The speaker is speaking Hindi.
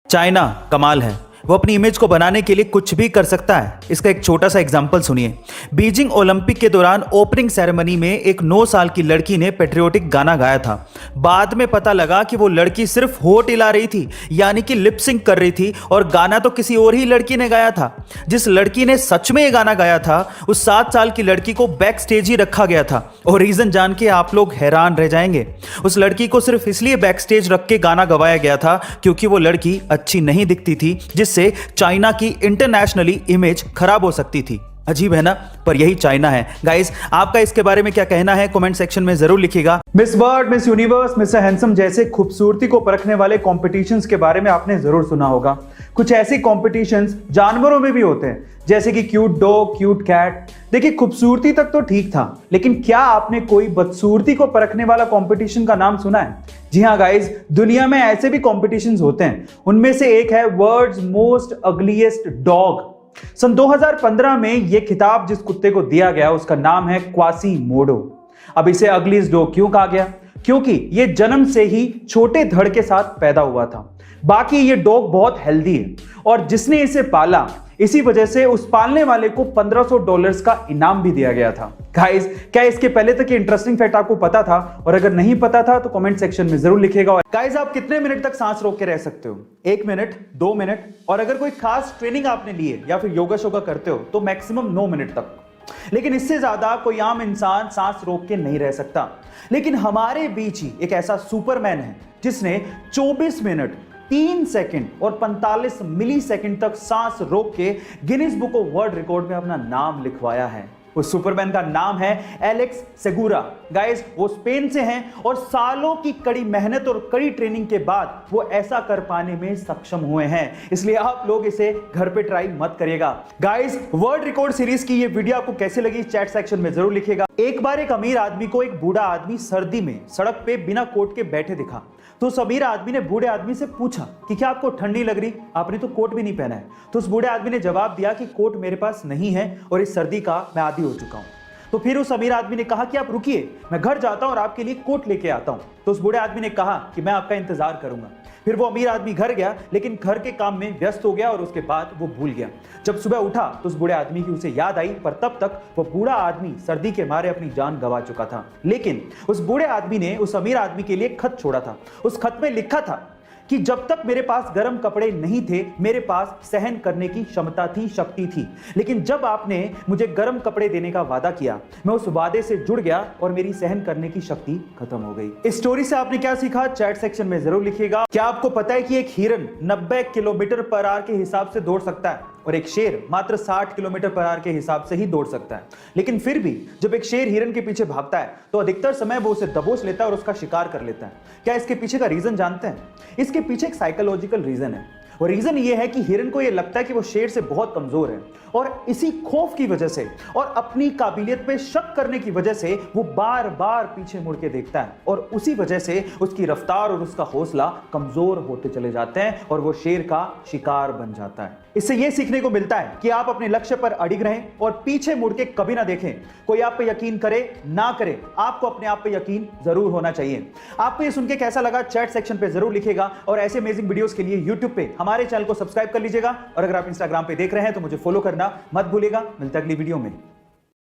चाइना कमाल है। वो अपनी इमेज को बनाने के लिए कुछ भी कर सकता है। इसका एक छोटा सा एग्जांपल सुनिए। बीजिंग ओलंपिक के दौरान ओपनिंग सेरेमनी में एक 9 साल की लड़की ने पेट्रियोटिक गाना गाया था। बाद में पता लगा कि वो लड़की सिर्फ होठ हिला रही थी, यानी कि लिप सिंक कर रही थी, और गाना तो किसी और ही लड़की ने गाया था। जिस लड़की ने सच में ये गाना गाया था, उस 7 साल की लड़की को बैक स्टेज ही रखा गया था। और रीजन जान के आप लोग हैरान रह जाएंगे। उस लड़की को सिर्फ इसलिए बैक स्टेज रख के गाना गवाया गया था क्योंकि वो लड़की अच्छी नहीं दिखती थी, जिससे चाइना की इंटरनेशनली इमेज खराब हो सकती थी। अजीब है ना, पर यही चाइना है। गाइस, आपका इसके बारे में क्या कहना है कमेंट सेक्शन में जरूर लिखिएगा। Miss world, miss universe, mister handsome जैसे खूबसूरती को परखने वाले कॉम्पिटिशन्स के बारे में आपने जरूर सुना होगा। कुछ ऐसे कॉम्पिटिशन्स जानवरों में भी होते हैं, जैसे कि क्यूट डॉग, क्यूट कैट। देखिए, खूबसूरती तक तो ठीक था, लेकिन क्या आपने कोई बदसूरती को परखने वाला कंपटीशन का नाम सुना है? जी हाँ गाइस, दुनिया में ऐसे भी कॉम्पिटिशन्स होते हैं। उनमें से एक है वर्ल्ड्स मोस्ट अगलीस्ट डॉग। सन 2015 में यह खिताब जिस कुत्ते को दिया गया उसका नाम है क्वासीमोडो। अब इसे अगलीस्ट डॉग क्यों कहा गया? क्योंकि यह जन्म से ही छोटे धड़ के साथ पैदा हुआ था। बाकी ये डॉग बहुत हेल्दी है, और जिसने इसे पाला, इसी वजह से उस पालने वाले को $1500 का इनाम भी दिया गया था। गाइस, क्या इसके पहले तक ये इंटरेस्टिंग फैक्ट आपको पता था? और अगर नहीं पता था तो कमेंट सेक्शन में जरूर लिखिएगा। गाइस, आप कितने मिनट तक सांस रोक के रह सकते हो? 1 मिनट, 2 मिनट, और अगर कोई खास ट्रेनिंग आपने ली है या फिर योगा शोगा करते हो तो मैक्सिमम 9 मिनट तक। लेकिन इससे ज्यादा कोई आम इंसान सांस रोक के नहीं रह सकता। लेकिन हमारे बीच ही एक ऐसा सुपरमैन है जिसने 24 मिनट 3 सेकंड और 45 मिली सेकंड तक सांस रोक के Guinness book of world record में अपना नाम लिखवाया है। उस सुपरमैन का नाम है एलेक्स सेगुरा। गाइस, वो स्पेन से हैं और सालों की कड़ी मेहनत और कड़ी ट्रेनिंग के बाद वो ऐसा कर पाने में सक्षम हुए हैं। इसलिए आप लोग इसे घर पे ट्राई मत करिएगा। गाइस, वर्ल्ड रिकॉर्ड सीरीज की ये वीडियो आपको कैसे लगी चैट सेक्शन में जरूर लिखिएगा। एक बार एक अमीर आदमी को एक बूढ़ा आदमी सर्दी में सड़क पे बिना कोट के बैठे दिखा। तो उस अमीर आदमी ने बूढ़े आदमी से पूछा कि क्या आपको ठंड नहीं लग रही? आपने तो कोट भी नहीं पहना है। तो उस बूढ़े आदमी ने जवाब दिया कि कोट मेरे पास नहीं है और इस सर्दी का मैं आदी हो चुका हूं। तो फिर उस अमीर आदमी ने कहा कि आप रुकिए, मैं घर जाता हूं और आपके लिए कोट लेके आता हूं। तो उस बूढ़े आदमी ने कहा कि मैं आपका इंतजार करूंगा। फिर वो अमीर आदमी घर गया, लेकिन घर के काम में व्यस्त हो गया और उसके बाद वो भूल गया। जब सुबह उठा तो उस बूढ़े आदमी की उसे याद आई, पर तब तक वो बूढ़ा आदमी सर्दी के मारे अपनी जान गंवा चुका था। लेकिन उस बूढ़े आदमी ने उस अमीर आदमी के लिए एक खत छोड़ा था। उस खत में लिखा था कि जब तक मेरे पास गर्म कपड़े नहीं थे, मेरे पास सहन करने की क्षमता थी, शक्ति थी। लेकिन जब आपने मुझे गर्म कपड़े देने का वादा किया, मैं उस वादे से जुड़ गया और मेरी सहन करने की शक्ति खत्म हो गई। इस स्टोरी से आपने क्या सीखा चैट सेक्शन में जरूर लिखिएगा। क्या आपको पता है कि एक हिरन 90 किलोमीटर पर आवर के हिसाब से दौड़ सकता है और एक शेर मात्र 60 किलोमीटर पर आवर के हिसाब से ही दौड़ सकता है? लेकिन फिर भी जब एक शेर हिरन के पीछे भागता है तो अधिकतर समय वो उसे दबोच लेता है और उसका शिकार कर लेता है। क्या इसके पीछे का रीजन जानते हैं? इसके पीछे एक साइकोलॉजिकल रीजन है। और रीजन ये है कि हिरन को ये लगता है कि वो शेर से बहुत कमजोर है, और इसी खौफ की वजह से और अपनी काबिलियत पे शक करने की वजह से वो बार बार पीछे मुड़ के देखता है, और उसी वजह से उसकी रफ्तार और उसका हौसला कमजोर होते चले जाते हैं और वो शेर का शिकार बन जाता है। इससे ये सीखने को मिलता है कि आप अपने लक्ष्य पर अडिग रहें और पीछे मुड़ के कभी ना देखें। कोई आप पे यकीन करे ना करे, आपको अपने आप पे यकीन जरूर होना चाहिए। आपको ये सुन के कैसा लगा चैट सेक्शन पे जरूर लिखिएगा, और ऐसे अमेजिंग वीडियोस के लिए यूट्यूब पे हमारे चैनल को सब्सक्राइब कर लीजिएगा, और अगर आप इंस्टाग्राम पे देख रहे हैं तो मुझे फॉलो करना मत भूलिएगा। मिलते हैं अगली वीडियो में।